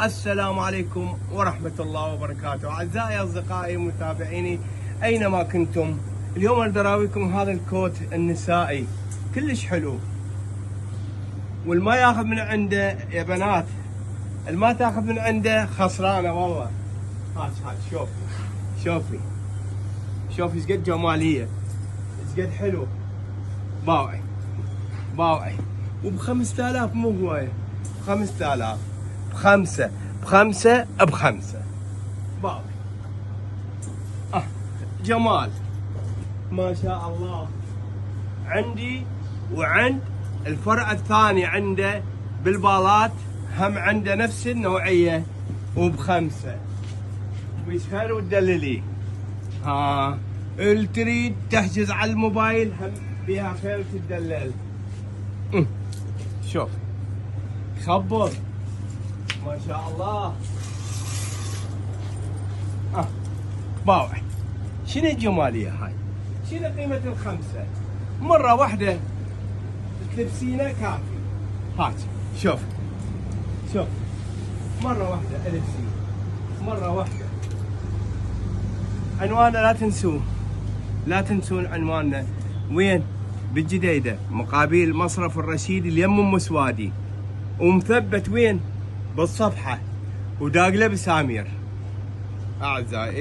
السلام عليكم ورحمة الله وبركاته. أعزائي أصدقائي متابعيني أينما كنتم، اليوم أنا أراويكم هذا الكوت النسائي كلش حلو، والما ياخذ من عنده يا بنات، الما تاخذ من عنده خسرانة والله. هات شوفي ايش قد جمالية، ايش قد حلو، باوعي وب 5000 مو هواية، ب 5000 بخمسة باوعي. جمال ما شاء الله. عندي وعند الفرع الثاني عنده بالبالات هم عنده نفس النوعية وب5. ويسهل وتدللي، اللي تريد تحجز على الموبايل هم بيها خير تدلل. شوف خبر ما شاء الله. باوعي شنو الجمالية هاي، شنو قيمة ال5 مرة واحدة تلبسينه كافي. هات شوف مرة واحدة البسيه، مرة واحدة. عنواننا لا تنسون عنواننا وين؟ بالجديدة مقابل مصرف الرشيد اليم ام سوادي، ومثبت وين؟ بالصفحة وداقله بسامير. اعزائي